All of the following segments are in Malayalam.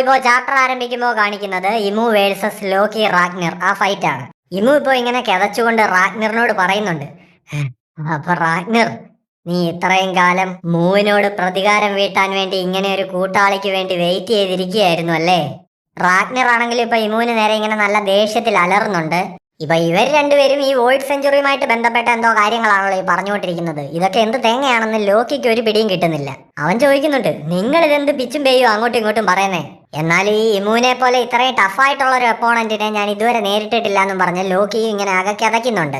ഇപ്പോ ചാപ്റ്റർ ആരംഭിക്കുമ്പോൾ കാണിക്കുന്നത് ഇമു വേഴ്സസ് ലോക്കി റാഗ്നർ ആ ഫൈറ്റ് ആണ്. ഇമു ഇപ്പോ ഇങ്ങനെ കിതച്ചുകൊണ്ട് റാഗ്നറിനോട് പറയുന്നുണ്ട്, അപ്പൊ റാഗ്നർ, നീ ഇത്രയും കാലം മൂവിനോട് പ്രതികാരം വീട്ടാൻ വേണ്ടി ഇങ്ങനെ ഒരു കൂട്ടാളിക്ക് വേണ്ടി വെയിറ്റ് ചെയ്തിരിക്കുകയായിരുന്നു അല്ലേ? റാഗ്നർ ആണെങ്കിൽ ഇപ്പൊ ഇമുവിന് നേരെ ഇങ്ങനെ നല്ല ദേഷ്യത്തിൽ അലറുന്നുണ്ട്. ഇപ്പൊ ഇവർ രണ്ടുപേരും ഈ വോയിഡ് സെഞ്ചുറിയുമായിട്ട് ബന്ധപ്പെട്ട എന്തോ കാര്യങ്ങളാണല്ലോ ഈ പറഞ്ഞുകൊണ്ടിരിക്കുന്നത്. ഇതൊക്കെ എന്ത് തേങ്ങയാണെന്ന് ലോക്കിക്ക് ഒരു പിടിയും കിട്ടുന്നില്ല. അവൻ ചോദിക്കുന്നുണ്ട്, നിങ്ങൾ ഇതെന്ത് പിച്ചും പെയ്യോ അങ്ങോട്ടും ഇങ്ങോട്ടും പറയുന്നേ? എന്നാൽ ഈ ഇമുവിനെ പോലെ ഇത്രയും ടഫായിട്ടുള്ള ഒരു ഒപ്പോണന്റിനെ ഞാൻ ഇതുവരെ നേരിട്ടിട്ടില്ല എന്നും പറഞ്ഞ് ലോക്കി ഇങ്ങനെ അകക്കതയ്ക്കുന്നുണ്ട്.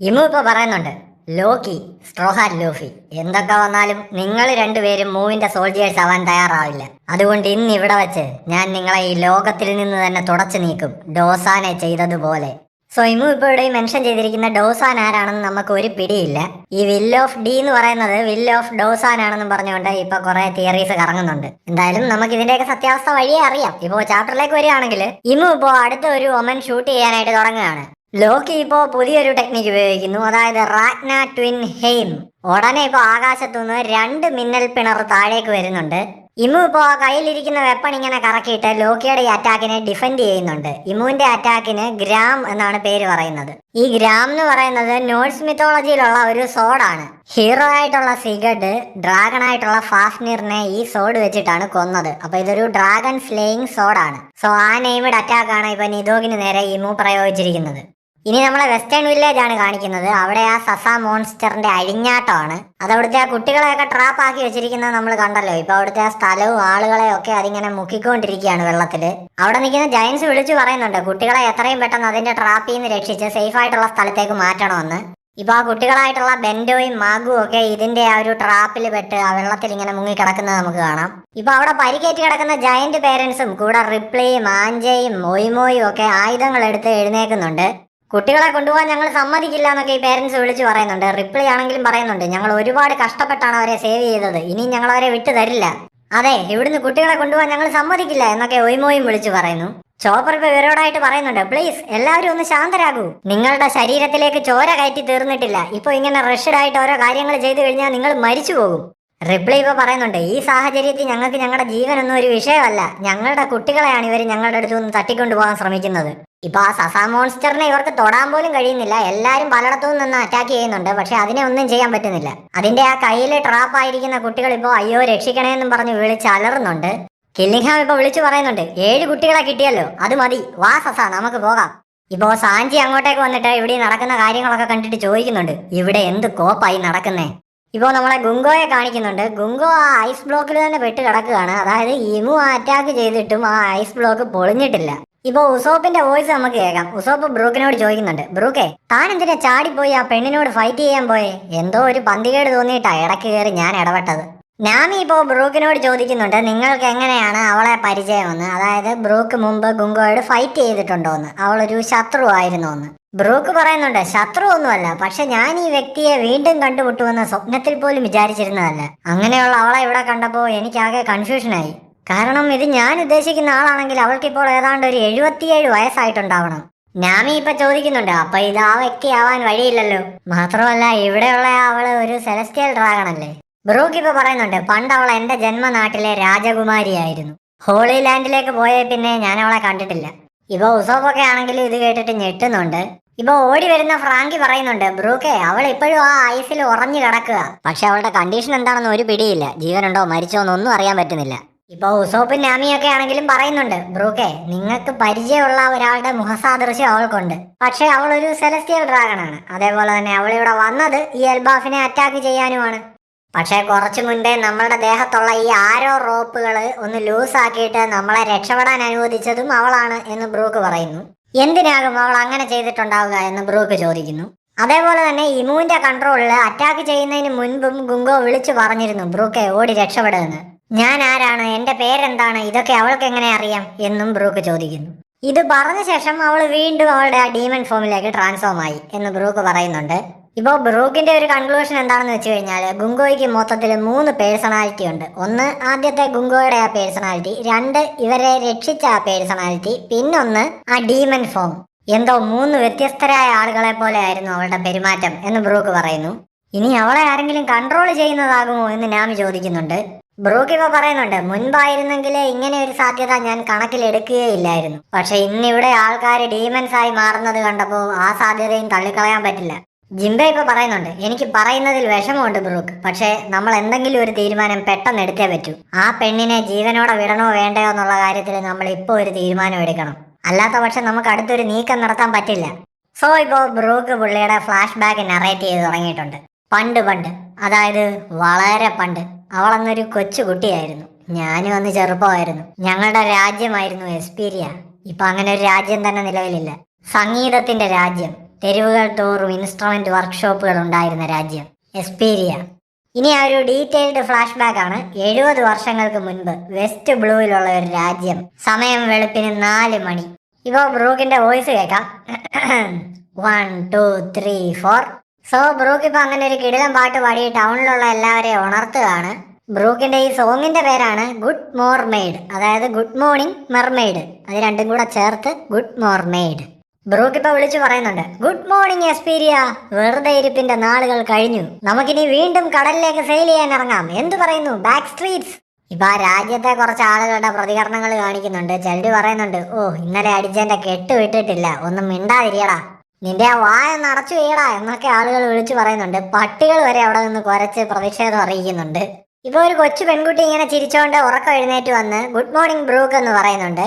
ഇമു ഇപ്പൊ പറയുന്നുണ്ട്, ലോക്കി, സ്ട്രോഹാറ്റ് ലൂഫി, എന്തൊക്കെ വന്നാലും നിങ്ങൾ രണ്ടുപേരും മൂവിന്റെ സോൾജിയേഴ്സ് ആവാൻ തയ്യാറാവില്ല. അതുകൊണ്ട് ഇന്ന് ഇവിടെ വെച്ച് ഞാൻ നിങ്ങളെ ഈ ലോകത്തിൽ നിന്ന് തന്നെ തുടച്ചു നീക്കും, ഡോസാനെ ചെയ്തതുപോലെ. സോ ഇമു ഇപ്പോൾ ഇവിടെ മെൻഷൻ ചെയ്തിരിക്കുന്ന ഡോസാൻ ആരാണെന്ന് നമുക്ക് ഒരു പിടിയില്ല. ഈ വിൽ ഓഫ് ഡി എന്ന് പറയുന്നത് വിൽ ഓഫ് ഡോസാൻ ആണെന്നും പറഞ്ഞുകൊണ്ട് ഇപ്പൊ കുറെ തിയറീസ് കറങ്ങുന്നുണ്ട്. എന്തായാലും നമുക്ക് ഇതിന്റെയൊക്കെ സത്യാവസ്ഥ വഴിയേ അറിയാം. ഇപ്പോ ചാപ്റ്ററിലേക്ക് വരികയാണെങ്കിൽ ഇമു ഇപ്പോ അടുത്ത ഒരു ഒമൻ ഷൂട്ട് ചെയ്യാനായിട്ട് തുടങ്ങുകയാണ്. ലോക്കി ഇപ്പോ പുതിയൊരു ടെക്നിക്ക് ഉപയോഗിക്കുന്നു, അതായത് റാഗ്ന ട്വിൻ ഹെയിം. ഉടനെ ഇപ്പോ ആകാശത്തുനിന്ന് 2 മിന്നൽ പിണർ താഴേക്ക് വരുന്നുണ്ട്. ഇമു ഇപ്പോൾ ആ കയ്യിലിരിക്കുന്ന വെപ്പൺ ഇങ്ങനെ കറക്കിയിട്ട് ലോക്കിയുടെ ഈ അറ്റാക്കിനെ ഡിഫെൻഡ് ചെയ്യുന്നുണ്ട്. ഇമുവിന്റെ അറ്റാക്കിന് ഗ്രാം എന്നാണ് പേര് പറയുന്നത്. ഈ ഗ്രാം എന്ന് പറയുന്നത് നോർസ് മിത്തോളജിയിലുള്ള ഒരു സോഡാണ്. ഹീറോ ആയിട്ടുള്ള സിഗഡ് ഡ്രാഗൺ ആയിട്ടുള്ള ഫാഫ്നിറിനെ ഈ സോഡ് വെച്ചിട്ടാണ് കൊന്നത്. അപ്പൊ ഇതൊരു ഡ്രാഗൺ സ്ലേയിങ് സോഡാണ്. സോ ആ നെയ്മഡ് അറ്റാക്കാണ് ഇപ്പൊ നിദോഗിന് നേരെ ഇമു പ്രയോഗിച്ചിരിക്കുന്നത്. ഇനി നമ്മളെ വെസ്റ്റേൺ വില്ലേജ് ആണ് കാണിക്കുന്നത്. അവിടെ ആ സസ മോൺസ്റ്ററിന്റെ അഴിഞ്ഞാട്ടമാണ്. അതവിടുത്തെ ആ കുട്ടികളെയൊക്കെ ട്രാപ്പ് ആക്കി വെച്ചിരിക്കുന്നത് നമ്മൾ കണ്ടല്ലോ. ഇപ്പൊ അവിടുത്തെ ആ സ്ഥലവും ആളുകളെയും ഒക്കെ അതിങ്ങനെ മുക്കിക്കൊണ്ടിരിക്കുകയാണ് വെള്ളത്തില്. അവിടെ നിൽക്കുന്ന ജയൻസ് വിളിച്ചു പറയുന്നുണ്ട്, കുട്ടികളെ എത്രയും പെട്ടെന്ന് അതിന്റെ ട്രാപ്പിൽ നിന്ന് രക്ഷിച്ച് സേഫ് ആയിട്ടുള്ള സ്ഥലത്തേക്ക് മാറ്റണമെന്ന്. ഇപ്പൊ ആ കുട്ടികളായിട്ടുള്ള ബെൻഡോയും മാഗുവും ഒക്കെ ഇതിന്റെ ആ ഒരു ട്രാപ്പിൽ പെട്ട് ആ വെള്ളത്തിൽ ഇങ്ങനെ മുങ്ങിക്കിടക്കുന്നത് നമുക്ക് കാണാം. ഇപ്പൊ അവിടെ പരിക്കേറ്റ് കിടക്കുന്ന ജയന്റ് പേരൻസും കൂടെ റിപ്ലിയും ആഞ്ചയും മൊയ്മോയും ഒക്കെ ആയുധങ്ങൾ എടുത്ത് എഴുന്നേക്കുന്നുണ്ട്. കുട്ടികളെ കൊണ്ടുപോകാൻ ഞങ്ങൾ സമ്മതിക്കില്ല എന്നൊക്കെ ഈ പേരൻസ് വിളിച്ചു പറയുന്നുണ്ട്. റിപ്ലൈ ആണെങ്കിലും പറയുന്നുണ്ട്, ഞങ്ങൾ ഒരുപാട് കഷ്ടപ്പെട്ടാണ് അവരെ സേവ് ചെയ്തത്, ഇനിയും ഞങ്ങൾ അവരെ വിട്ടു തരില്ല. അതെ, ഇവിടുന്ന് കുട്ടികളെ കൊണ്ടുപോകാൻ ഞങ്ങൾ സമ്മതിക്കില്ല എന്നൊക്കെ ഒയ്മോയും വിളിച്ചു പറയുന്നു. ചോപ്പർ ഇപ്പൊ ഇവരോടായിട്ട് പറയുന്നുണ്ട്, പ്ലീസ് എല്ലാവരും ഒന്ന് ശാന്തരാകൂ, നിങ്ങളുടെ ശരീരത്തിലേക്ക് ചോര കയറ്റി തീർന്നിട്ടില്ല, ഇപ്പൊ ഇങ്ങനെ റഷ്ഡ് ആയിട്ട് ഓരോ കാര്യങ്ങൾ ചെയ്തു കഴിഞ്ഞാൽ നിങ്ങൾ മരിച്ചു പോകും. റിപ്ലൈ ഇപ്പൊ പറയുന്നുണ്ട്, ഈ സാഹചര്യത്തിൽ ഞങ്ങൾക്ക് ഞങ്ങളുടെ ജീവനൊന്നും ഒരു വിഷയമല്ല, ഞങ്ങളുടെ കുട്ടികളെയാണ് ഇവർ ഞങ്ങളുടെ അടുത്ത് നിന്ന് തട്ടിക്കൊണ്ടുപോകാൻ ശ്രമിക്കുന്നത്. ഇപ്പൊ ആ സസ മോൺസ്റ്ററിനെ ഇവർക്ക് തൊടാൻ പോലും കഴിയുന്നില്ല. എല്ലാരും പലയിടത്തു നിന്ന് അറ്റാക്ക് ചെയ്യുന്നുണ്ട്, പക്ഷെ അതിനെ ഒന്നും ചെയ്യാൻ പറ്റുന്നില്ല. അതിന്റെ ആ കയ്യിൽ ട്രാപ്പ് ആയിരിക്കുന്ന കുട്ടികൾ ഇപ്പോ അയ്യോ രക്ഷിക്കണേ എന്നും പറഞ്ഞ് വിളിച്ച് അലറുന്നുണ്ട്. കില്ലിംഗ്ഹാം ഇപ്പൊ വിളിച്ചു പറയുന്നുണ്ട്, 7 കുട്ടികളെ കിട്ടിയല്ലോ, അത് മതി, വാ സസ നമുക്ക് പോകാം. ഇപ്പോ സാഞ്ചി അങ്ങോട്ടേക്ക് വന്നിട്ട് ഇവിടെ നടക്കുന്ന കാര്യങ്ങളൊക്കെ കണ്ടിട്ട് ചോദിക്കുന്നുണ്ട്, ഇവിടെ എന്ത് കോപ്പായി നടക്കുന്നേ? ഇപ്പോൾ നമ്മളെ ഗുങ്കോയെ കാണിക്കുന്നുണ്ട്. ഗുങ്കോ ആ ഐസ് ബ്ലോക്കിൽ തന്നെ പെട്ട് കിടക്കുകയാണ്. അതായത് ഇമു അറ്റാക്ക് ചെയ്തിട്ടും ആ ഐസ് ബ്ലോക്ക് പൊളിഞ്ഞിട്ടില്ല. ഇപ്പൊ ഉസോപ്പിന്റെ വോയിസ് നമുക്ക് കേൾക്കാം. ഉസോപ്പ് ബ്രൂക്കിനോട് ചോദിക്കുന്നുണ്ട്, ബ്രൂക്കെ താൻ എന്തിനാ ചാടിപ്പോയി ആ പെണ്ണിനോട് ഫൈറ്റ് ചെയ്യാൻ പോയെ? എന്തോ ഒരു പന്തികേട് തോന്നിയിട്ടാ ഇടയ്ക്ക് കയറി ഞാൻ ഇടപെട്ടത്. നാമി ഇപ്പോൾ ബ്രൂക്കിനോട് ചോദിക്കുന്നുണ്ട്, നിങ്ങൾക്ക് എങ്ങനെയാണ് അവളെ പരിചയമെന്ന്. അതായത് ബ്രൂക്ക് മുമ്പ് ഗുങ്കോയോട് ഫൈറ്റ് ചെയ്തിട്ടുണ്ടോന്ന്, അവളൊരു ശത്രു ആയിരുന്നോ എന്ന്. ബ്രൂക്ക് പറയുന്നുണ്ട്, ശത്രു ഒന്നുമല്ല, പക്ഷെ ഞാൻ ഈ വ്യക്തിയെ വീണ്ടും കണ്ടുമുട്ടുമെന്ന് സ്വപ്നത്തിൽ പോലും വിചാരിച്ചിരുന്നതല്ല. അങ്ങനെയുള്ള അവളെ ഇവിടെ കണ്ടപ്പോൾ എനിക്കാകെ കൺഫ്യൂഷനായി. കാരണം ഇത് ഞാൻ ഉദ്ദേശിക്കുന്ന ആളാണെങ്കിൽ അവൾക്കിപ്പോൾ ഏതാണ്ട് ഒരു 77 വയസ്സായിട്ടുണ്ടാവണം. നാമി ഇപ്പൊ ചോദിക്കുന്നുണ്ട്, അപ്പൊ ഇത് ആ വ്യക്തി ആവാൻ വഴിയില്ലല്ലോ. മാത്രമല്ല ഇവിടെയുള്ള അവള് ഒരു സെലസ്റ്റിയൽ ഡ്രാഗൺ അല്ലേ? ബ്രൂക്ക് ഇപ്പൊ പറയുന്നുണ്ട്, പണ്ട് അവൾ എന്റെ ജന്മനാട്ടിലെ രാജകുമാരിയായിരുന്നു. ഹോളി ലാൻഡിലേക്ക് പോയ പിന്നെ ഞാൻ അവളെ കണ്ടിട്ടില്ല. ഇപ്പൊ ഉസോപ്പൊക്കെ ആണെങ്കിലും ഇത് കേട്ടിട്ട് ഞെട്ടുന്നുണ്ട്. ഇപ്പൊ ഓടി വരുന്ന ഫ്രാങ്കി പറയുന്നുണ്ട്, ബ്രൂക്കെ അവൾ ഇപ്പോഴും ആ ഐസിൽ ഉറഞ്ഞു കിടക്കുക, പക്ഷെ അവളുടെ കണ്ടീഷൻ എന്താണെന്ന് ഒരു പിടിയില്ല, ജീവനുണ്ടോ മരിച്ചോ എന്നൊന്നും അറിയാൻ പറ്റുന്നില്ല. ഇപ്പൊ ഉസോപ്പും നാമിയൊക്കെ ആണെങ്കിലും പറയുന്നുണ്ട്, ബ്രൂക്കെ നിങ്ങൾക്ക് പരിചയമുള്ള ഒരാളുടെ മുഖസാദൃശ്യം അവൾക്കുണ്ട്, പക്ഷെ അവൾ ഒരു സെലസ്റ്റിയൽ ഡ്രാഗൺ ആണ്. അതേപോലെ തന്നെ അവൾ ഇവിടെ വന്നത് ഈ എൽബാഫിനെ അറ്റാക്ക് ചെയ്യാനുമാണ്. പക്ഷെ കുറച്ചു മുൻപേ നമ്മളുടെ ദേഹത്തുള്ള ഈ ആരോ റോപ്പുകൾ ഒന്ന് ലൂസ് ആക്കിയിട്ട് നമ്മളെ രക്ഷപ്പെടാൻ അനുവദിച്ചതും അവളാണ് എന്ന് ബ്രൂക്ക് പറയുന്നു. എന്തിനാകും അവൾ അങ്ങനെ ചെയ്തിട്ടുണ്ടാവുക എന്ന് ബ്രൂക്ക് ചോദിക്കുന്നു. അതേപോലെ തന്നെ ഇമുവിന്റെ കൺട്രോളിൽ അറ്റാക്ക് ചെയ്യുന്നതിന് മുൻപും ഗുങ്കോ വിളിച്ചു പറഞ്ഞിരുന്നു, ബ്രൂക്കെ ഓടി രക്ഷപ്പെടുമെന്ന്. ഞാൻ ആരാണ്, എന്റെ പേരെന്താണ്, ഇതൊക്കെ അവൾക്ക് എങ്ങനെ അറിയാം എന്നും ബ്രൂക്ക് ചോദിക്കുന്നു. ഇത് പറഞ്ഞ ശേഷം അവൾ വീണ്ടും അവളുടെ ആ ഡീമൺ ഫോമിലേക്ക് ട്രാൻസ്ഫോം ആയി എന്ന് ബ്രൂക്ക് പറയുന്നുണ്ട്. ഇപ്പോൾ ബ്രൂക്കിന്റെ ഒരു കൺക്ലൂഷൻ എന്താണെന്ന് വെച്ച് കഴിഞ്ഞാൽ, ഗുങ്കോയ്ക്ക് മൊത്തത്തിൽ 3 പേഴ്സണാലിറ്റി ഉണ്ട്. ഒന്ന് ആദ്യത്തെ ഗുങ്കോയുടെ ആ പേഴ്സണാലിറ്റി, 2 ഇവരെ രക്ഷിച്ച ആ പേഴ്സണാലിറ്റി, പിന്നൊന്ന് ആ ഡീമൺ ഫോം. എന്തോ 3 വ്യത്യസ്തരായ ആളുകളെ പോലെ ആയിരുന്നു അവളുടെ പെരുമാറ്റം എന്ന് ബ്രൂക്ക് പറയുന്നു. ഇനി അവളെ ആരെങ്കിലും കൺട്രോൾ ചെയ്യുന്നതാകുമോ എന്ന് നാമി ചോദിക്കുന്നുണ്ട്. ബ്രൂക്ക് ഇപ്പൊ പറയുന്നുണ്ട്, മുൻപായിരുന്നെങ്കിൽ ഇങ്ങനെ ഒരു സാധ്യത ഞാൻ കണക്കിലെടുക്കുകയില്ലായിരുന്നു. പക്ഷെ ഇന്നിവിടെ ആൾക്കാർ ഡീമൻസ് ആയി മാറുന്നത് കണ്ടപ്പോൾ ആ സാധ്യതയും തള്ളിക്കളയാൻ പറ്റില്ല. ജിംബ ഇപ്പൊ പറയുന്നുണ്ട്, എനിക്ക് പറയുന്നതിൽ വിഷമമുണ്ട് ബ്രൂക്ക്, പക്ഷെ നമ്മൾ എന്തെങ്കിലും ഒരു തീരുമാനം പെട്ടെന്ന് എടുത്തേ പറ്റൂ. ആ പെണ്ണിനെ ജീവനോടെ വിടണോ വേണ്ടയോ എന്നുള്ള കാര്യത്തിൽ നമ്മൾ ഇപ്പോൾ ഒരു തീരുമാനം എടുക്കണം. അല്ലാത്ത പക്ഷെ നമുക്ക് അടുത്തൊരു നീക്കം നടത്താൻ പറ്റില്ല. സോ ഇപ്പോൾ ബ്രൂക്ക് പുള്ളിയുടെ ഫ്ലാഷ് ബാക്ക് നറേറ്റ് ചെയ്ത് തുടങ്ങിയിട്ടുണ്ട്. പണ്ട് പണ്ട്, അതായത് വളരെ പണ്ട്, അവളന്നൊരു കൊച്ചു കുട്ടിയായിരുന്നു. ഞാനും അന്ന് ചെറുപ്പമായിരുന്നു. ഞങ്ങളുടെ രാജ്യമായിരുന്നു എസ്പീരിയ. ഇപ്പൊ അങ്ങനെ ഒരു രാജ്യം തന്നെ നിലവിലില്ല. സംഗീതത്തിന്റെ രാജ്യം, തെരുവുകൾ തോറും ഇൻസ്ട്രുമെന്റ് വർക്ക്ഷോപ്പുകൾ ഉണ്ടായിരുന്ന രാജ്യം എസ്പീരിയ. ഇനി ആ ഒരു ഡീറ്റെയിൽഡ് ഫ്ലാഷ് ബാക്ക് ആണ്. 70 വർഷങ്ങൾക്ക് മുൻപ് വെസ്റ്റ് ബ്ലൂയിലുള്ള ഒരു രാജ്യം. സമയം വെളുപ്പിന് 4 മണി. ഇപ്പോ ബ്രൂക്കിന്റെ വോയിസ് കേൾക്കാം. 1 2 3 4. സോ ബ്രൂക്ക് ഇപ്പൊ അങ്ങനെ ഒരു കിടിലം പാട്ട് പാടി ടൗണിലുള്ള എല്ലാവരെയും ഉണർത്തുകയാണ്. ബ്രൂക്കിന്റെ ഈ സോങ്ങിന്റെ പേരാണ് ഗുഡ് മോർമെയ്ഡ്, അതായത് ഗുഡ് മോർണിംഗ് മെർമെയ്ഡ്. അത് രണ്ടും കൂടെ ചേർത്ത് ഗുഡ് മോർമെയ്ഡ്. ബ്രൂക്ക് ഇപ്പൊ വിളിച്ചു പറയുന്നുണ്ട്, ഗുഡ് മോർണിംഗ് എസ്പീരിയ, വെറുതെ ഇരിപ്പിന്റെ നാളുകൾ കഴിഞ്ഞു, നമുക്കിനി വീണ്ടും കടലിലേക്ക് സെയിൽ ചെയ്യാൻ ഇറങ്ങാം. എന്തു പറയുന്നു ബാക്ക് സ്ട്രീറ്റ്സ്? ഇപ്പൊ ആ രാജ്യത്തെ കുറച്ച് ആളുകളുടെ പ്രതികരണങ്ങൾ കാണിക്കുന്നുണ്ട്. ചെല്ലി പറയുന്നുണ്ട്, ഓ ഇന്നലെ അടിച്ചെന്റെ കെട്ട് വിട്ടിട്ടില്ല, ഒന്നും മിണ്ടാതിരിയടാ, നിന്റെ ആ വായ നടച്ചു ചെയ്യടാ എന്നൊക്കെ ആളുകൾ വിളിച്ചു പറയുന്നുണ്ട്. പട്ടികൾ വരെ അവിടെ നിന്ന് കുരച്ച് പ്രതിഷേധം അറിയിക്കുന്നുണ്ട്. ഇപ്പൊ ഒരു കൊച്ചു പെൺകുട്ടി ഇങ്ങനെ ചിരിച്ചോണ്ട് ഉറക്കം എഴുന്നേറ്റ് വന്ന് ഗുഡ് മോർണിംഗ് ബ്രൂക്ക് എന്ന് പറയുന്നുണ്ട്.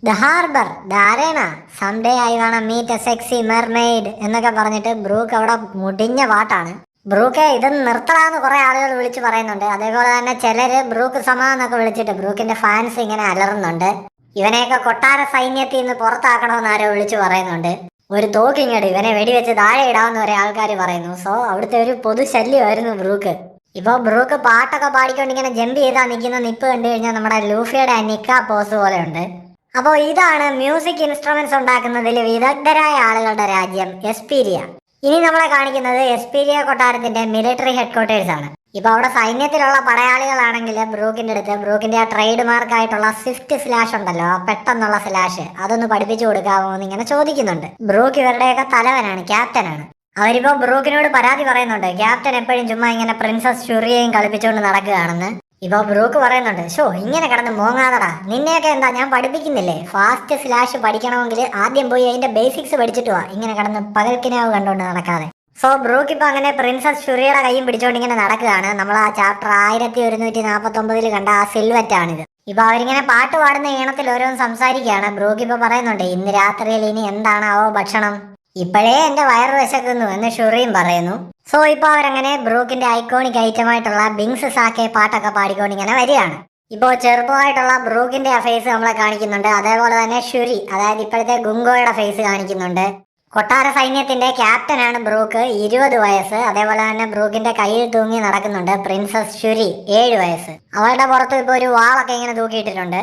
The harbour, the arena, someday I wanna meet a sexy mermaid എന്നൊക്കെ പറഞ്ഞിട്ട് ബ്രൂക്ക് അവിടെ മുടിഞ്ഞ പാട്ടാണ്. ബ്രൂക്കെ ഇതൊന്ന് നിർത്തടാന്ന് കുറെ ആളുകൾ വിളിച്ചു പറയുന്നുണ്ട്. അതേപോലെ തന്നെ ചിലര് ബ്രൂക്ക് സമ എന്നൊക്കെ വിളിച്ചിട്ട് ബ്രൂക്കിന്റെ ഫാൻസ് ഇങ്ങനെ അലറുന്നുണ്ട്. ഇവനെയൊക്കെ കൊട്ടാര സൈന്യത്തിൽ നിന്ന് പുറത്താക്കണമെന്ന് ആരോ വിളിച്ചു പറയുന്നുണ്ട്. ഒരു തോക്കിങ്ങട് ഇവനെ വെടിവെച്ച് താഴെ ഇടാമെന്ന് വരെ ആൾക്കാർ പറയുന്നു. സോ അവിടുത്തെ ഒരു പൊതു ശല്യമായിരുന്നു ബ്രൂക്ക്. ഇപ്പൊ ബ്രൂക്ക് പാട്ടൊക്കെ പാടിക്കൊണ്ട് ഇങ്ങനെ ജമ്പ് ചെയ്താ നിൽക്കുന്ന നിപ്പ് കണ്ടു കഴിഞ്ഞാൽ നമ്മുടെ ലൂഫിയുടെ നിക്ക പോസ് പോലെ ഉണ്ട്. അപ്പോൾ ഇതാണ് മ്യൂസിക് ഇൻസ്ട്രുമെന്റ്സ് ഉണ്ടാക്കുന്നതിൽ വിദഗ്ധരായ ആളുകളുടെ രാജ്യം എസ്പീരിയ. ഇനി നമ്മളെ കാണിക്കുന്നത് എസ്പീരിയ കൊട്ടാരത്തിന്റെ മിലിറ്ററി ഹെഡ്ക്വാർട്ടേഴ്സ് ആണ്. ഇപ്പൊ അവിടെ സൈന്യത്തിലുള്ള പടയാളികളാണെങ്കിൽ ബ്രൂക്കിന്റെ അടുത്ത് ബ്രൂക്കിന്റെ ആ ട്രേഡ് മാർക്കായിട്ടുള്ള സ്വിഫ്റ്റ് സ്ലാഷ് ഉണ്ടല്ലോ, പെട്ടെന്നുള്ള സ്ലാഷ്, അതൊന്ന് പഠിപ്പിച്ചു കൊടുക്കാമോ എന്ന് ഇങ്ങനെ ചോദിക്കുന്നുണ്ട്. ബ്രൂക്ക് ഇവരുടെയൊക്കെ തലവനാണ്, ക്യാപ്റ്റനാണ്. അവരിപ്പോ ബ്രൂക്കിനോട് പരാതി പറയുന്നുണ്ട്, ക്യാപ്റ്റൻ എപ്പോഴും ചുമ്മാ ഇങ്ങനെ പ്രിൻസസ് ഷുറിയെയും കളിപ്പിച്ചുകൊണ്ട് നടക്കുകയാണെന്ന്. ഇപ്പൊ ബ്രൂക്ക് പറയുന്നുണ്ട്, ഷോ ഇങ്ങനെ കിടന്ന് മോങ്ങാതടാ, നിന്നെയൊക്കെ എന്താ ഞാൻ പഠിപ്പിക്കുന്നില്ലേ? ഫാസ്റ്റ് സ്ലാഷ് പഠിക്കണമെങ്കിൽ ആദ്യം പോയി അതിന്റെ ബേസിക്സ് പഠിച്ചിട്ട് വാ, ഇങ്ങനെ കിടന്ന് പകൽക്കിനാവ് കണ്ടോണ്ട് നടക്കാതെ. സോ ബ്രൂക്ക് ഇപ്പൊ അങ്ങനെ പ്രിൻസസ് ഷുറിയുടെ കൈയും പിടിച്ചോണ്ട് ഇങ്ങനെ നടക്കുകയാണ്. നമ്മൾ ആ ചാപ്റ്റർ 1149 കണ്ട ആ സിൽവറ്റ് ആണിത്. ഇപ്പൊ അവരിങ്ങനെ പാട്ട് പാടുന്ന ഈണത്തിൽ ഓരോന്ന് സംസാരിക്കുകയാണ്. ബ്രൂക്ക് ഇപ്പൊ പറയുന്നുണ്ട്, ഇന്ന് രാത്രിയിൽ ഇനി എന്താണാവോ ഭക്ഷണം, ഇപ്പോഴേ എന്റെ വയറ് വിശക്കുന്നു എന്ന് ഷുറിയും പറയുന്നു. സോ ഇപ്പൊ അവരങ്ങനെ ബ്രൂക്കിന്റെ ഐക്കോണിക് ഐറ്റമായിട്ടുള്ള ബിങ്സ് സാക്കെ പാട്ടൊക്കെ പാടിക്കൊണ്ട് ഇങ്ങനെ വരികയാണ്. ഇപ്പോൾ ചെറുപ്പമായിട്ടുള്ള ബ്രൂക്കിന്റെ ആ ഫേസ് നമ്മളെ കാണിക്കുന്നുണ്ട്. അതേപോലെ തന്നെ ഷുരി, അതായത് ഇപ്പോഴത്തെ ഗുങ്കോയുടെ ഫേസ് കാണിക്കുന്നുണ്ട്. കൊട്ടാര സൈന്യത്തിന്റെ ക്യാപ്റ്റനാണ് ബ്രൂക്ക്, 20 വയസ്സ്. അതേപോലെ തന്നെ ബ്രൂക്കിന്റെ കയ്യിൽ തൂങ്ങി നടക്കുന്നുണ്ട് പ്രിൻസസ് ഷുരി, 7 വയസ്സ്. അവളുടെ പുറത്ത് ഇപ്പൊ ഒരു വാളൊക്കെ ഇങ്ങനെ തൂക്കിയിട്ടിട്ടുണ്ട്.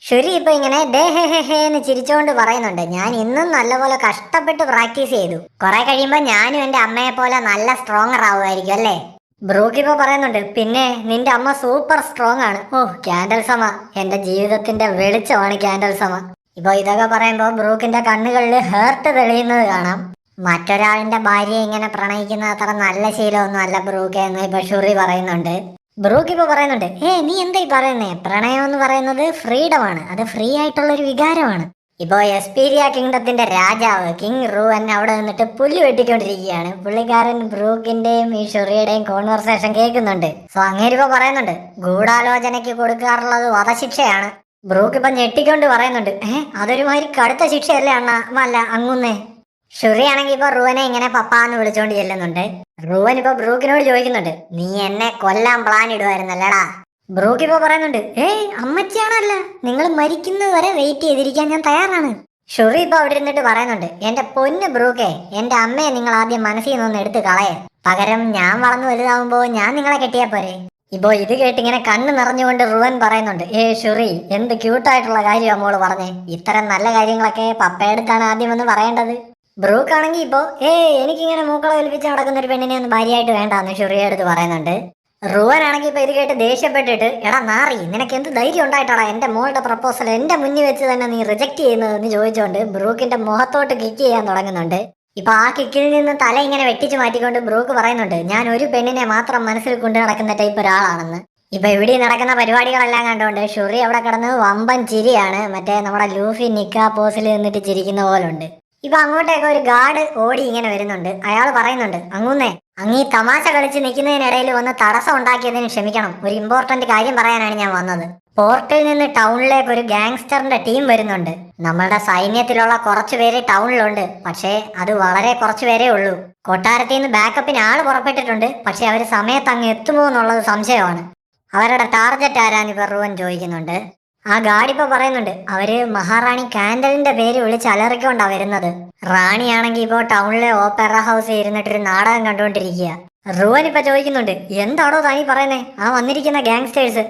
ഷുരി ഇപ്പൊ ഇങ്ങനെ ഡേ ഹേ ഹേ ഹേ എന്ന് ചിരിച്ചോണ്ട് പറയുന്നുണ്ട്, ഞാൻ ഇന്നും നല്ലപോലെ കഷ്ടപ്പെട്ട് പ്രാക്ടീസ് ചെയ്തു, കുറെ കഴിയുമ്പോ ഞാനും എന്റെ അമ്മയെ പോലെ നല്ല സ്ട്രോങ്ങർ ആവുമായിരിക്കും അല്ലേ? ബ്രൂക്ക് ഇപ്പൊ പറയുന്നുണ്ട്, പിന്നെ നിന്റെ അമ്മ സൂപ്പർ സ്ട്രോങ് ആണ്. ഓ ക്യാൻഡൽ സമ, എന്റെ ജീവിതത്തിന്റെ വെളിച്ചമാണ് ക്യാൻഡൽ സമ. ഇപ്പൊ ഇതൊക്കെ പറയുമ്പോ ബ്രൂക്കിന്റെ കണ്ണുകളിൽ ഹേർട്ട് തെളിയുന്നത് കാണാം. മറ്റൊരാളിന്റെ ഭാര്യയെ ഇങ്ങനെ പ്രണയിക്കുന്ന അത്ര നല്ല ശീലമൊന്നും അല്ല ബ്രൂക്ക് എന്ന് ഇപ്പൊ ഷുറി പറയുന്നുണ്ട്. ബ്രൂക്ക് ഇപ്പൊ പറയുന്നുണ്ട്, നീ എന്താ ഈ പറയുന്നേ? പ്രണയം എന്ന് പറയുന്നത് ഫ്രീഡം ആണ്, അത് ഫ്രീ ആയിട്ടുള്ള ഒരു വികാരമാണ്. ഇപ്പോ എസ്പീരിയ കിങ്ഡത്തിന്റെ രാജാവ് കിങ് റൂവൻ അവിടെ നിന്നിട്ട് പുല്ല് വെട്ടിക്കൊണ്ടിരിക്കുകയാണ്. പുള്ളിക്കാരൻ ബ്രൂക്കിന്റെയും ഈ ഷുറിയുടെയും കോൺവെർസേഷൻ കേൾക്കുന്നുണ്ട്. സോ അങ്ങേരിപ്പോ പറയുന്നുണ്ട്, ഗൂഢാലോചനയ്ക്ക് കൊടുക്കാറുള്ളത് വധശിക്ഷയാണ്. ബ്രൂക്ക് ഇപ്പൊ ഞെട്ടിക്കൊണ്ട് പറയുന്നുണ്ട്, അതൊരുമാതിരി കടുത്ത ശിക്ഷയല്ലേ അണ്ണ? അല്ല അങ്ങുന്നേ. ഷുറി ആണെങ്കിൽ ഇപ്പൊ റൂവനെ ഇങ്ങനെ പപ്പാന്ന് വിളിച്ചോണ്ട് ചെല്ലുന്നുണ്ട്. റൂവൻ ഇപ്പൊ ബ്രൂക്കിനോട് ചോദിക്കുന്നുണ്ട്, നീ എന്നെ കൊല്ലാൻ പ്ലാൻ ഇടുവായിരുന്നല്ലടാ? ബ്രൂക്ക് ഇപ്പൊ പറയുന്നുണ്ട്, അമ്മച്ചിയാണല്ല, നിങ്ങൾ മരിക്കുന്നത് വരെ വെയിറ്റ് ചെയ്തിരിക്കാൻ ഞാൻ തയ്യാറാണ്. ഷുറി ഇപ്പൊ അവിടെ ഇരുന്നിട്ട് പറയുന്നുണ്ട്, എന്റെ പൊന്ന് ബ്രൂക്കെ, എന്റെ അമ്മയെ നിങ്ങൾ ആദ്യം മനസ്സിൽ നിന്നൊന്ന് എടുത്ത് കളയെ, പകരം ഞാൻ വളർന്നു വലുതാവുമ്പോ ഞാൻ നിങ്ങളെ കെട്ടിയാ പോരെ. ഇപ്പോ ഇത് കേട്ടിങ്ങനെ കണ്ണ് നിറഞ്ഞുകൊണ്ട് റുവൻ പറയുന്നുണ്ട്, ഷുറി എന്ത് ക്യൂട്ടായിട്ടുള്ള കാര്യം മോള് പറഞ്ഞേ, ഇത്തരം നല്ല കാര്യങ്ങളൊക്കെ പപ്പയെടുത്താണ് ആദ്യം എന്ന് പറയേണ്ടത്. ബ്രൂക്ക് ആണെങ്കിൽ ഇപ്പോ എനിക്കിങ്ങനെ മൂക്കളെ ഒലിപ്പിച്ച് നടക്കുന്ന ഒരു പെണ്ണിനെ ഒന്ന് ഭാര്യയായിട്ട് വേണ്ടാന്ന് ഷുറിയെ എടുത്ത് പറയുന്നുണ്ട്. റുവൻ ആണെങ്കിൽ ഇപ്പൊ ഇത് കേട്ട് ദേഷ്യപ്പെട്ടിട്ട്, എടാ നാറി, നിനക്ക് എന്ത് ധൈര്യം ഉണ്ടായിട്ടാടാ എന്റെ മോളുടെ പ്രപ്പോസൽ എന്റെ മുന്നിൽ വെച്ച് തന്നെ നീ റിജക്ട് ചെയ്യുന്നതെന്ന് ചോദിച്ചുകൊണ്ട് ബ്രൂക്കിന്റെ മുഖത്തോട്ട് കിക്ക് ചെയ്യാൻ തുടങ്ങുന്നുണ്ട്. ഇപ്പൊ ആ കിക്കിൽ നിന്ന് തല ഇങ്ങനെ വെട്ടിച്ചു മാറ്റിക്കൊണ്ട് ബ്രൂക്ക് പറയുന്നുണ്ട്, ഞാൻ ഒരു പെണ്ണിനെ മാത്രം മനസ്സിൽ കൊണ്ടു നടക്കുന്ന ടൈപ്പ് ഒരാളാണെന്ന്. ഇപ്പൊ ഇവിടെ നടക്കുന്ന പരിപാടികളെല്ലാം കണ്ടുകൊണ്ട് ഷുറി അവിടെ കിടന്ന് വമ്പൻ ചിരിയാണ്. മറ്റേ നമ്മുടെ ലൂഫി നിക്കാ പോസിൽ നിന്നിട്ട് ചിരിക്കുന്ന പോലുണ്ട്. ഇപ്പൊ അങ്ങോട്ടേക്ക് ഒരു ഗാർഡ് ഓടി ഇങ്ങനെ വരുന്നുണ്ട്. അയാൾ പറയുന്നുണ്ട്, അങ്ങൂന്നേ അങ്ങീ തമാശ കളിച്ച് നിൽക്കുന്നതിനിടയിൽ വന്ന് തടസ്സം ഉണ്ടാക്കിയതിന് ക്ഷമിക്കണം. ഒരു ഇമ്പോർട്ടന്റ് കാര്യം പറയാനാണ് ഞാൻ വന്നത്. പോർട്ടിൽ നിന്ന് ടൗണിലേക്ക് ഒരു ഗാങ്സ്റ്ററിന്റെ ടീം വരുന്നുണ്ട്. നമ്മളുടെ സൈന്യത്തിലുള്ള കുറച്ചു പേര് ടൗണിലുണ്ട്, പക്ഷേ അത് വളരെ കുറച്ചു പേരേ ഉള്ളൂ. കൊട്ടാരത്തിൽ നിന്ന് ബാക്കപ്പിന് ആള് പുറപ്പെട്ടിട്ടുണ്ട്, പക്ഷെ അവര് സമയത്ത് അങ്ങ് എത്തുമോ എന്നുള്ളത് സംശയമാണ്. അവരുടെ ടാർഗറ്റ് ആരാന്ന് ഇപ്പൊ റൂവൻ ചോദിക്കുന്നുണ്ട്. ആ ഗാർഡ് ഇപ്പൊ പറയുന്നുണ്ട്, അവര് മഹാറാണി കാൻഡലിന്റെ പേര് വിളിച്ച് അലറിക്കൊണ്ടാ വരുന്നത്. റാണിയാണെങ്കിൽ ഇപ്പോ ടൗണിലെ ഓപ്പറ ഹൗസിൽ ഇരുന്നിട്ടൊരു നാടകം കണ്ടുകൊണ്ടിരിക്കുക. റൂവൻ ഇപ്പൊ ചോദിക്കുന്നുണ്ട്, എന്താണോ താനി പറയുന്നേ? ആ വന്നിരിക്കുന്ന ഗാങ്സ്റ്റേഴ്സ്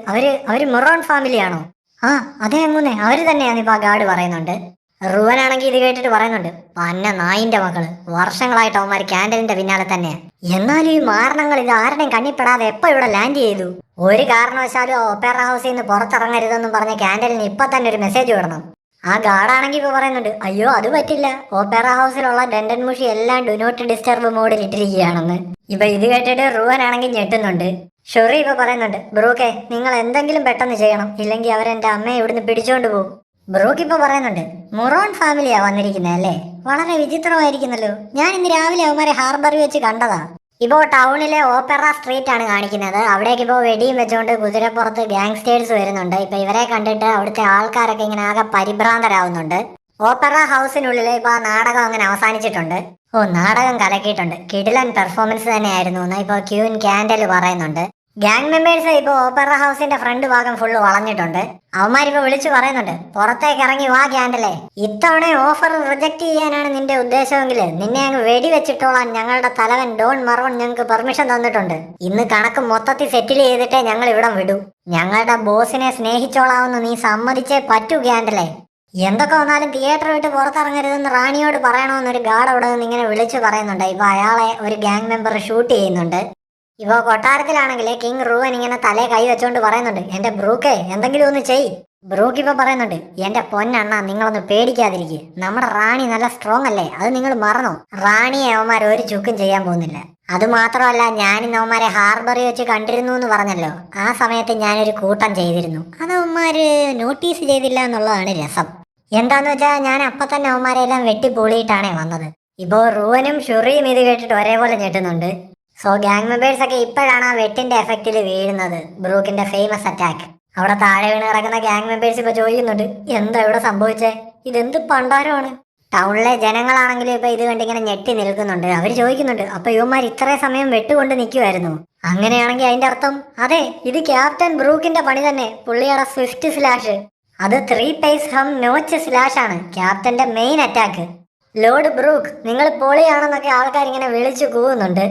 അവര് മൊറോൺ ഫാമിലിയാണോ? ആ അതെ അങ്ങുന്നേ, അവര് തന്നെയാന്ന് ഇപ്പൊ ആ ഗാർഡ് പറയുന്നുണ്ട്. റുവനാണെങ്കിൽ ഇത് കേട്ടിട്ട് പറയുന്നുണ്ട്, പന്ന നായിന്റെ മക്കള്, വർഷങ്ങളായിട്ട് അവന്മാർ കാൻഡലിന്റെ പിന്നാലെ തന്നെയാ. എന്നാലും ഈ മാരണങ്ങൾ ഇത് ആരുടെയും കണ്ണിപ്പെടാതെ എപ്പോ ഇവിടെ ലാൻഡ് ചെയ്തു? ഒരു കാരണവശാലും ഒപ്പേറ ഹൗസിൽ നിന്ന് പുറത്തിറങ്ങരുതെന്നും പറഞ്ഞ കാൻഡലിന് ഇപ്പൊ തന്നെ ഒരു മെസ്സേജ് വിടണം. ആ ഗാർഡാണെങ്കിൽ ഇപ്പൊ പറയുന്നുണ്ട്, അയ്യോ അത് പറ്റില്ല, ഓപ്പേറ ഹൗസിലുള്ള ഡെൻഡൻ മുഷി എല്ലാം ഡു നോട്ട് ഡിസ്റ്റർബ് മോഡിൽ ഇട്ടിരിക്കുകയാണെന്ന്. ഇപ്പൊ ഇത് കേട്ടിട്ട് റുവനാണെങ്കിൽ ഞെട്ടുന്നുണ്ട്. ഷൊറി ഇപ്പൊ പറയുന്നുണ്ട്, ബ്രൂക്കെ നിങ്ങൾ എന്തെങ്കിലും പെട്ടെന്ന് ചെയ്യണം, ഇല്ലെങ്കിൽ അവരെന്റെ അമ്മയെ ഇവിടുന്ന് പിടിച്ചോണ്ട് പോകും. ബ്രോക്ക് ഇപ്പൊ പറയുന്നുണ്ട്, മൊറോൺ ഫാമിലിയാ വന്നിരിക്കുന്നത് അല്ലേ? വളരെ വിചിത്രമായിരിക്കുന്നല്ലോ. ഞാൻ ഇന്ന് രാവിലെ അവന്മാരെ ഹാർബറിൽ വെച്ച് കണ്ടതാ. ഇപ്പോ ടൗണിലെ ഓപ്പറ സ്ട്രീറ്റ് ആണ് കാണിക്കുന്നത്. അവിടേക്ക് ഇപ്പോ വെടിയും വെച്ചുകൊണ്ട് കുതിരപ്പുറത്ത് ഗാങ്സ്റ്റേഴ്സ് വരുന്നുണ്ട്. ഇപ്പൊ ഇവരെ കണ്ടിട്ട് അവിടുത്തെ ആൾക്കാരൊക്കെ ഇങ്ങനെ ആകെ പരിഭ്രാന്തരാവുന്നുണ്ട്. ഓപ്പറ ഹൗസിനുള്ളിൽ ഇപ്പൊ ആ നാടകം അങ്ങനെ അവസാനിച്ചിട്ടുണ്ട്. ഓ, നാടകം കലക്കിയിട്ടുണ്ട്, കിടിലൻ പെർഫോമൻസ് തന്നെയായിരുന്നു എന്ന് ഇപ്പൊ ക്യൂൻ കാൻഡൽ പറയുന്നുണ്ട്. ഗ്യാങ് മെമ്പേഴ്സ് ഇപ്പൊ ഓപ്പറ ഹൗസിന്റെ ഫ്രണ്ട് ഭാഗം ഫുള്ള് വളഞ്ഞിട്ടുണ്ട്. അവന്മാരിപ്പോ വിളിച്ചു പറയുന്നുണ്ട്, പുറത്തേക്ക് ഇറങ്ങി വാ ക്യാൻഡലേ, ഇത്തവണ ഓഫർ റിജക്ട് ചെയ്യാനാണ് നിന്റെ ഉദ്ദേശമെങ്കിൽ നിന്നെ അങ്ങ് വെടിവെച്ചിട്ടോളാൻ ഞങ്ങളുടെ തലവൻ ഡോൺ മറോൺ ഞങ്ങൾക്ക് പെർമിഷൻ തന്നിട്ടുണ്ട്. ഇന്ന് കണക്ക് മൊത്തത്തിൽ സെറ്റിൽ ചെയ്തിട്ടേ ഞങ്ങൾ ഇവിടം വിടൂ. ഞങ്ങളുടെ ബോസിനെ സ്നേഹിച്ചോളാമെന്ന് നീ സമ്മതിച്ചേ പറ്റൂ ക്യാൻഡലേ. എന്തൊക്കെ വന്നാലും തിയേറ്റർ വിട്ട് പുറത്തിറങ്ങരുതെന്ന് റാണിയോട് പറയണമെന്നൊരു ഗാർഡ് അവിടെ നിന്ന് ഇങ്ങനെ വിളിച്ചു പറയുന്നുണ്ട്. ഇപ്പൊ അയാളെ ഒരു ഗ്യാങ് മെമ്പർ ഷൂട്ട് ചെയ്യുന്നുണ്ട്. ഇപ്പൊ കൊട്ടാരത്തിലാണെങ്കിൽ കിങ് റൂവൻ ഇങ്ങനെ തലേ കൈ വെച്ചോണ്ട് പറയുന്നുണ്ട്, എന്റെ ബ്രൂക്കെ എന്തെങ്കിലും ഒന്ന് ചെയ്. ബ്രൂക്ക് ഇപ്പൊ പറയുന്നുണ്ട്, എന്റെ പൊന്നണ്ണ നിങ്ങളൊന്ന് പേടിക്കാതിരിക്കുക, നമ്മുടെ റാണി നല്ല സ്ട്രോങ് അല്ലേ, അത് നിങ്ങൾ മറന്നോ? റാണിയെ അവന്മാർ ഒരു ചുക്കും ചെയ്യാൻ പോകുന്നില്ല. അത് മാത്രമല്ല, ഞാനിന്ന് അവന്മാരെ ഹാർബറിൽ വെച്ച് കണ്ടിരുന്നു എന്ന് പറഞ്ഞല്ലോ, ആ സമയത്ത് ഞാനൊരു കൂട്ടം ചെയ്തിരുന്നു. അത് അവന്മാര് നോട്ടീസ് ചെയ്തില്ല എന്നുള്ളതാണ് രസം. എന്താന്ന് വെച്ചാൽ ഞാൻ അപ്പൊ തന്നെ അവന്മാരെ എല്ലാം വെട്ടിപ്പൊളിയിട്ടാണേ വന്നത്. ഇപ്പോ റൂവനും ഷുറിയും ഇത് കേട്ടിട്ട് ഒരേപോലെ ഞെട്ടുന്നുണ്ട്. സോ ഗ്യാങ് മെമ്പേഴ്സ് ഒക്കെ ഇപ്പോഴാണ് ആ വെട്ടിന്റെ എഫക്റ്റിൽ വീഴുന്നത്, ബ്രൂക്കിന്റെ ഫേമസ് അറ്റാക്ക്. അവിടെ താഴെ വീണ് കിടക്കുന്ന ഗ്യാങ് മെമ്പേഴ്സ് ഇപ്പൊ ചോദിക്കുന്നുണ്ട്, എന്താ ഇവിടെ സംഭവിച്ചേ? ഇതെന്ത് പണ്ടാരമാണ്? ടൗണിലെ ജനങ്ങളാണെങ്കിലും ഇപ്പൊ ഇത് കണ്ടിങ്ങനെ ഞെട്ടി നിൽക്കുന്നുണ്ട്. അവർ ചോദിക്കുന്നുണ്ട്, അപ്പൊ യുവമാർ ഇത്രയും സമയം വെട്ടുകൊണ്ട് നിൽക്കുമായിരുന്നു? അങ്ങനെയാണെങ്കിൽ അതിന്റെ അർത്ഥം, അതെ, ഇത് ക്യാപ്റ്റൻ ബ്രൂക്കിന്റെ പണി തന്നെ. പുള്ളിയുടെ സ്വിഫ്റ്റ് സ്ലാഷ്, അത് 3 പേസ് ഹം നോച്ച് സ്ലാഷ് ആണ് ക്യാപ്റ്റന്റെ മെയിൻ അറ്റാക്ക്. ലോർഡ് ബ്രൂക്ക് നിങ്ങൾ പൊളിയാണെന്നൊക്കെ ആൾക്കാർ ഇങ്ങനെ വിളിച്ചു കൂവുന്നുണ്ട്.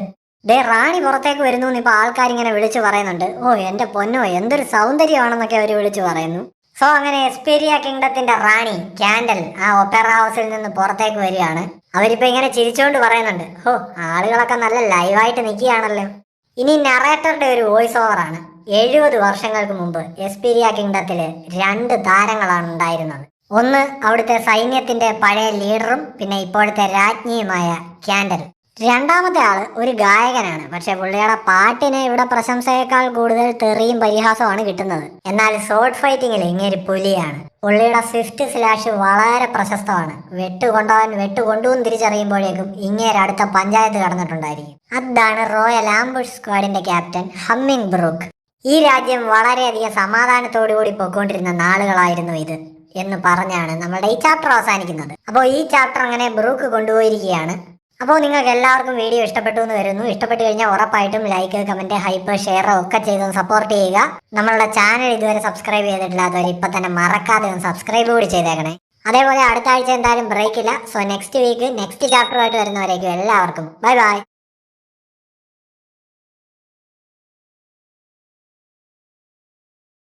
ദേ റാണി പുറത്തേക്ക് വരുന്നു എന്ന് ഇപ്പൊ ആൾക്കാരിങ്ങനെ വിളിച്ചു പറയുന്നുണ്ട്. ഓ എന്റെ പൊന്നോ, എന്തൊരു സൗന്ദര്യമാണെന്നൊക്കെ അവർ വിളിച്ചു പറയുന്നു. സോ അങ്ങനെ എസ്പീരിയ കിങ്ഡത്തിന്റെ റാണി കാൻഡൽ ആ ഒപ്പറ ഹൗസിൽ നിന്ന് പുറത്തേക്ക് വരികയാണ്. അവരിപ്പോ ഇങ്ങനെ ചിരിച്ചുകൊണ്ട് പറയുന്നുണ്ട്, ഓ ആളുകളൊക്കെ നല്ല ലൈവായിട്ട് നിൽക്കുകയാണല്ലോ. ഇനി നറേറ്ററുടെ ഒരു വോയിസ് ഓവർ ആണ്. 70 വർഷങ്ങൾക്ക് മുമ്പ് എസ്പീരിയ കിങ്ഡത്തില് 2 താരങ്ങളാണ് ഉണ്ടായിരുന്നത്. ഒന്ന് അവിടുത്തെ സൈന്യത്തിന്റെ പഴയ ലീഡറും പിന്നെ ഇപ്പോഴത്തെ രാജ്ഞിയുമായ കാൻഡൽ. രണ്ടാമത്തെ ആള് ഒരു ഗായകനാണ്. പക്ഷെ പുള്ളിയുടെ പാട്ടിന് ഇവിടെ പ്രശംസയേക്കാൾ കൂടുതൽ തെറിയും പരിഹാസമാണ് കിട്ടുന്നത്. എന്നാൽ സോർഡ് ഫൈറ്റിങ്ങിൽ ഇങ്ങേര് പുലിയാണ്. പുള്ളിയുടെ സ്വിഫ്റ്റ് സ്ലാഷ് വളരെ പ്രശസ്തമാണ്. വെട്ടുകൊണ്ടവൻ വെട്ടുകൊണ്ടും തിരിച്ചറിയുമ്പോഴേക്കും ഇങ്ങേര് അടുത്ത പഞ്ചായത്ത് കടന്നിട്ടുണ്ടായിരിക്കും. അതാണ് റോയൽ ആംബുഷ് സ്ക്വാഡിന്റെ ക്യാപ്റ്റൻ ഹമ്മിങ് ബ്രൂക്ക്. ഈ രാജ്യം വളരെയധികം സമാധാനത്തോടുകൂടി പൊയ്ക്കൊണ്ടിരുന്ന നാളുകളായിരുന്നു ഇത് എന്ന് പറഞ്ഞാണ് നമ്മളുടെ ഈ ചാപ്റ്റർ അവസാനിക്കുന്നത്. അപ്പോൾ ഈ ചാപ്റ്റർ അങ്ങനെ ബ്രൂക്ക് കൊണ്ടുപോയിരിക്കുകയാണ്. അപ്പോൾ നിങ്ങൾക്ക് എല്ലാവർക്കും വീഡിയോ ഇഷ്ടപ്പെട്ടു എന്ന് വരുന്നു. ഇഷ്ടപ്പെട്ട് കഴിഞ്ഞാൽ ഉറപ്പായിട്ടും ലൈക്ക്, കമന്റ്, ഹൈപ്പ്, ഷെയർ ഒക്കെ ചെയ്ത് സപ്പോർട്ട് ചെയ്യുക. നമ്മളുടെ ചാനൽ ഇതുവരെ സബ്സ്ക്രൈബ് ചെയ്തിട്ടില്ലാത്തവർ ഇപ്പം തന്നെ മറക്കാതെ ഒന്ന് സബ്സ്ക്രൈബ് കൂടി ചെയ്തേക്കണേ. അതേപോലെ അടുത്ത ആഴ്ച എന്തായാലും ബ്രേക്ക് ഇല്ല. സോ നെക്സ്റ്റ് വീക്ക് നെക്സ്റ്റ് ചാപ്റ്ററുമായിട്ട് വരുന്നവരേക്കും എല്ലാവർക്കും ബൈ ബൈ.